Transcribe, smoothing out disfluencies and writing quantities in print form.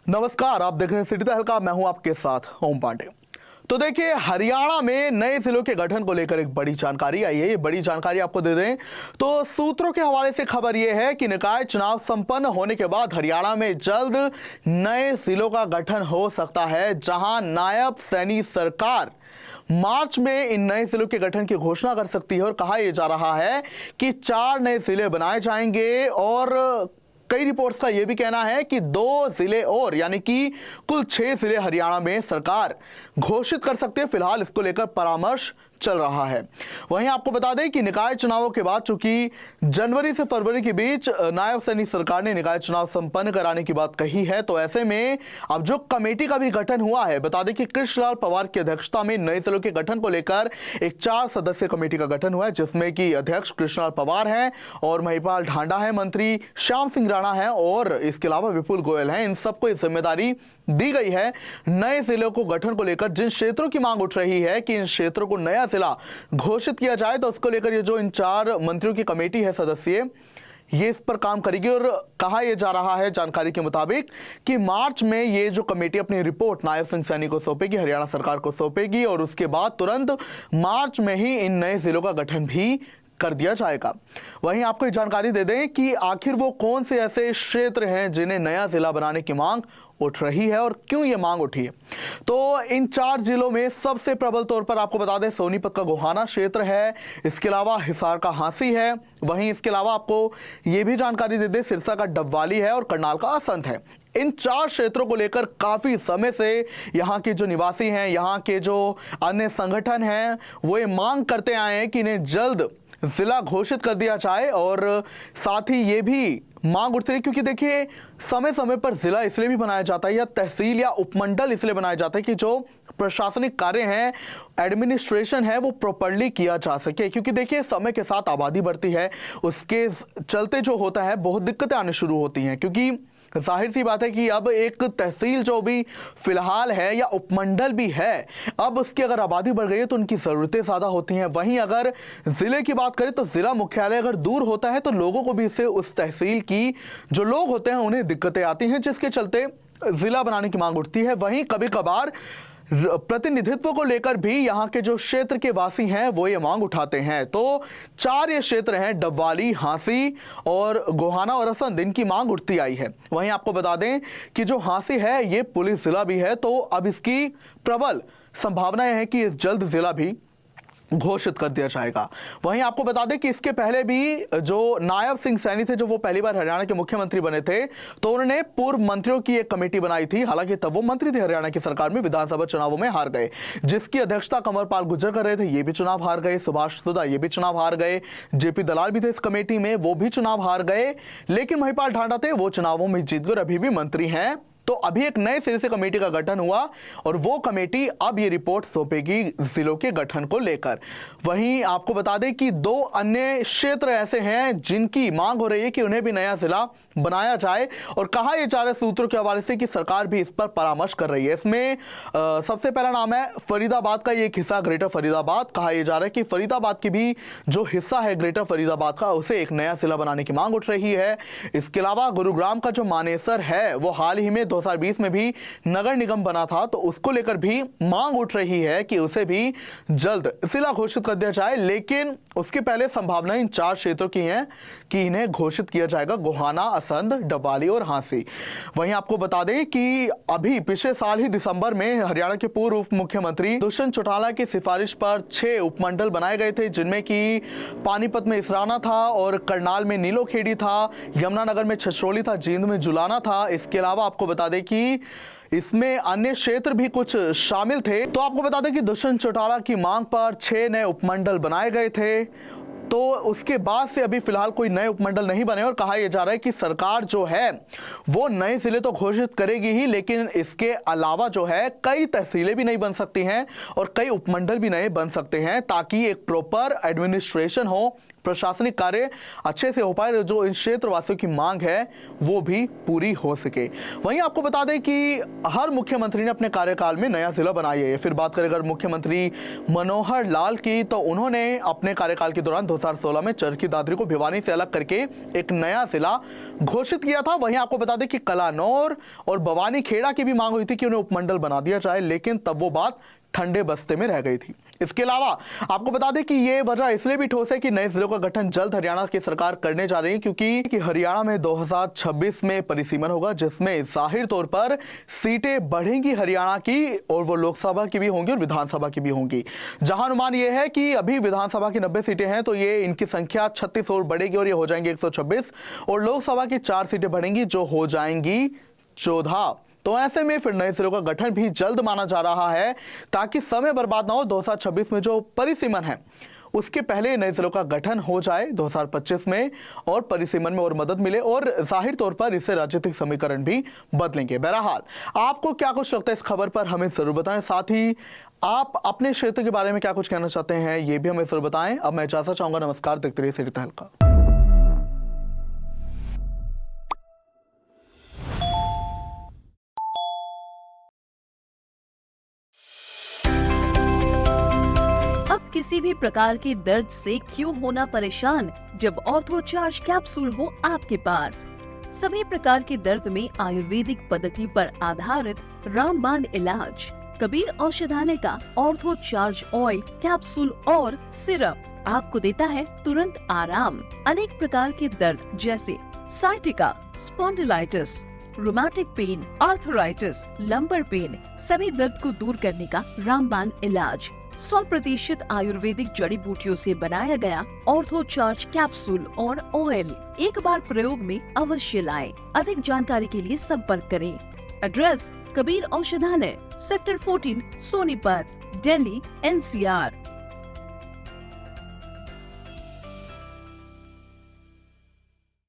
नमस्कार, आप देख रहे हैं सिटी तहलका। मैं हूं आपके साथ ओम पांडे। तो देखिए, हरियाणा में नए जिलों के गठन को लेकर एक बड़ी जानकारी आई है। ये बड़ी जानकारी आपको दे दें तो सूत्रों के हवाले से खबर यह है कि निकाय चुनाव संपन्न होने के बाद हरियाणा में जल्द नए जिलों का गठन हो सकता है, जहां नायब सैनी सरकार मार्च में इन नए जिलों के गठन की घोषणा कर सकती है। और कहा यह जा रहा है कि 4 नए जिले बनाए जाएंगे और कई रिपोर्ट्स का यह भी कहना है कि 2 जिले और, यानी कि कुल 6 जिले हरियाणा में सरकार घोषित कर सकते हैं। फिलहाल इसको लेकर परामर्श चल रहा है। वहीं आपको बता दें कि निकाय चुनावों के बाद चूंकि जनवरी से फरवरी के बीच नायब सैनी सरकार ने निकाय चुनाव संपन्न कराने की बात कही है, तो ऐसे में अब जो कमेटी का भी गठन हुआ है, बता दें कि कृष्णलाल पवार की अध्यक्षता में नए जिलों के गठन को लेकर एक 4 सदस्यीय कमेटी का गठन हुआ है, जिसमें कि अध्यक्ष कृष्णलाल पवार हैं और महिपाल ढांडा है, मंत्री श्याम सिंह राणा है और इसके अलावा विपुल गोयल हैं। इन सबको इस जिम्मेदारी दी गई है नए जिलों को गठन को लेकर। जिन क्षेत्रों की मांग उठ रही है कि इन क्षेत्रों को नया जिला घोषित किया जाए, तो उसको लेकर ये जो इन 4 मंत्रियों की कमेटी है सदस्यीय, ये इस पर काम करेगी। और कहा यह जा रहा है जानकारी के मुताबिक कि मार्च में ये जो कमेटी अपनी रिपोर्ट नायब सिंह सैनी को सौंपेगी, हरियाणा सरकार को सौंपेगी और उसके बाद तुरंत मार्च में ही इन नए जिलों का गठन भी कर दिया जाएगा। वहीं आपको ये जानकारी दे दें कि आखिर वो कौन से ऐसे क्षेत्र हैं जिन्हें नया जिला बनाने की मांग उठ रही है और क्यों ये मांग उठी है। तो इन 4 जिलों में सबसे प्रबल तौर पर आपको बता दें सोनीपत का गोहाना क्षेत्र है, इसके अलावा हिसार का हांसी है, वहीं इसके अलावा आपको ये भी जानकारी दे दें सिरसा का डबवाली है और करनाल का असंध है। इन 4 क्षेत्रों को लेकर काफी समय से यहाँ के जो निवासी हैं, यहाँ के जो अन्य संगठन हैं, वो ये मांग करते आए हैं कि इन्हें जल्द जिला घोषित कर दिया जाए। और साथ ही ये भी मांग उठती है क्योंकि देखिए, समय समय पर जिला इसलिए भी बनाया जाता है या तहसील या उपमंडल इसलिए बनाया जाता है कि जो प्रशासनिक कार्य हैं, एडमिनिस्ट्रेशन है, वो प्रॉपर्ली किया जा सके। क्योंकि देखिए, समय के साथ आबादी बढ़ती है, उसके चलते जो होता है बहुत दिक्कतें आनी शुरू होती हैं। क्योंकि जाहिर सी बात है कि अब एक तहसील जो भी फिलहाल है या उपमंडल भी है, अब उसकी अगर आबादी बढ़ गई है तो उनकी ज़रूरतें ज़्यादा होती हैं। वहीं अगर ज़िले की बात करें तो ज़िला मुख्यालय अगर दूर होता है तो लोगों को भी इससे उस तहसील की जो लोग होते हैं उन्हें दिक्कतें आती हैं, जिसके चलते ज़िला बनाने की मांग उठती है। वहीं कभी कभार प्रतिनिधित्व को लेकर भी यहाँ के जो क्षेत्र के वासी हैं वो ये मांग उठाते हैं। तो 4 ये क्षेत्र हैं, डबवाली, हांसी और गोहाना और असंध, इनकी मांग उठती आई है। वहीं आपको बता दें कि जो हांसी है ये पुलिस जिला भी है, तो अब इसकी प्रबल संभावनाएं हैं कि जल्द जिला भी घोषित कर दिया जाएगा। वहीं आपको बता दें कि इसके पहले भी जो नायब सिंह सैनी थे, जो वो पहली बार हरियाणा के मुख्यमंत्री बने थे, तो उन्होंने पूर्व मंत्रियों की एक कमेटी बनाई थी। हालांकि तब वो मंत्री थे हरियाणा की सरकार में, विधानसभा चुनावों में हार गए, जिसकी अध्यक्षता कंवरपाल गुर्जर कर रहे थे, ये भी चुनाव हार गए। सुभाष सुधा ये भी चुनाव हार गए। जेपी दलाल भी थे इस कमेटी में, वो भी चुनाव हार गए। लेकिन महिपाल ढांडा थे, वो चुनावों में जीत गए और अभी भी मंत्री हैं। तो अभी एक नए सिरे से कमेटी का गठन हुआ और वो कमेटी अब ये रिपोर्ट सौंपेगी जिलों के गठन को लेकर। वहीं आपको बता दें कि 2 अन्य क्षेत्र ऐसे हैं जिनकी मांग हो रही है कि उन्हें भी नया जिला बनाया जाए। और कहा यह जा रहा है सूत्रों के हवाले से कि सरकार भी इस पर परामर्श कर रही है। इसमें सबसे पहला नाम है फरीदाबाद का, ये एक हिस्सा ग्रेटर फरीदाबाद। कहा यह जा रहा है कि फरीदाबाद की भी जो हिस्सा है ग्रेटर फरीदाबाद का, उसे एक नया जिला बनाने की मांग उठ रही है। इसके अलावा गुरुग्राम का जो मानेसर है, वो हाल ही में 2020 में भी नगर निगम बना था, तो उसको लेकर भी मांग उठ रही है कि उसे भी जल्द जिला घोषित कर दिया जाए। लेकिन उसके पहले संभावना इन 4 क्षेत्रों की है कि इन्हें घोषित किया जाएगा, गोहाना, असंध, डबवाली और हांसी। वहीं आपको बता दें कि अभी पिछले साल ही दिसंबर में हरियाणा के पूर्व उप मुख्यमंत्री दुष्यंत चौटाला की सिफारिश पर 6 उपमंडल बनाए गए थे, जिनमें कि पानीपत में इसराना था और करनाल में नीलोखेड़ी था, यमुनानगर में छछरौली था, जींद में जुलाना था। इसके अलावा आपको बता दें कि इसमें अन्य क्षेत्र भी कुछ शामिल थे। तो आपको बता दें कि दुष्यंत चौटाला की मांग पर 6 नए उपमंडल बनाए गए थे। तो उसके बाद से अभी फिलहाल कोई नए उपमंडल नहीं बने और कहा यह जा रहा है कि सरकार जो है वो नए जिले तो घोषित करेगी ही, लेकिन इसके अलावा जो है कई तहसीलें भी नहीं बन सकती हैं और कई उपमंडल भी नए बन सकते हैं, ताकि एक प्रॉपर एडमिनिस्ट्रेशन हो, प्रशासनिक कार्य अच्छे से हो पाए, जो इन क्षेत्र वासियों की मांग है वो भी पूरी हो सके। वहीं आपको बता दें कि हर मुख्यमंत्री ने अपने कार्यकाल में नया जिला बनाया है। फिर बात करें अगर मुख्यमंत्री मनोहर लाल की, तो उन्होंने अपने कार्यकाल के दौरान 2016 में चरखी दादरी को भिवानी से अलग करके एक नया जिला घोषित किया था। वहीं आपको बता दें कि कलानौर और भवानी खेड़ा की भी मांग हुई थी कि उन्हें उपमंडल बना दिया जाए, लेकिन तब वो बात ठंडे बस्ते में रह गई थी। इसके अलावा आपको बता दें कि ये वजह इसलिए भी ठोस है कि नए जिलों का गठन जल्द हरियाणा की सरकार करने जा रही है, क्योंकि हरियाणा में 2026 में परिसीमन होगा, जिसमें जाहिर तौर पर सीटें बढ़ेंगी हरियाणा की, और वो लोकसभा की भी होंगी और विधानसभा की भी होंगी। जहां अनुमान ये है कि अभी विधानसभा की 90 सीटें हैं, तो ये इनकी संख्या 36 और बढ़ेगी और ये हो जाएंगी 126, और लोकसभा की 4 सीटें बढ़ेंगी जो हो जाएंगी 14। तो ऐसे में फिर नए जिलों का गठन भी जल्द माना जा रहा है, ताकि समय बर्बाद ना हो। 2026 में जो परिसीमन है उसके पहले नए जिलों का गठन हो जाए 2025 में, और परिसीमन में और मदद मिले, और जाहिर तौर पर इससे राजनीतिक समीकरण भी बदलेंगे। बहरहाल आपको क्या कुछ लगता है इस खबर पर, हमें जरूर बताएं। साथ ही आप अपने क्षेत्र के बारे में क्या कुछ कहना चाहते हैं, ये भी हमें जरूर बताएं। अब मैं इजाजत चाहूंगा। नमस्कार, देखते रहिए सिटी तहलका। अब किसी भी प्रकार के दर्द से क्यों होना परेशान, जब ऑर्थो चार्ज कैप्सूल हो आपके पास। सभी प्रकार के दर्द में आयुर्वेदिक पद्धति पर आधारित रामबाण इलाज। कबीर औषधालय का ऑर्थो चार्ज ऑयल कैप्सूल और सिरप आपको देता है तुरंत आराम। अनेक प्रकार के दर्द जैसे sciatica, spondylitis, rheumatic pain, arthritis, lumbar pain, सभी दर्द को दूर करने का रामबाण इलाज 100% आयुर्वेदिक जड़ी बूटियों से बनाया गया ऑर्थो चार्ज कैप्सूल और ऑयल एक बार प्रयोग में अवश्य लाएं। अधिक जानकारी के लिए संपर्क करें। एड्रेस: कबीर औषधालय, सेक्टर 14, सोनीपत, दिल्ली, NCR।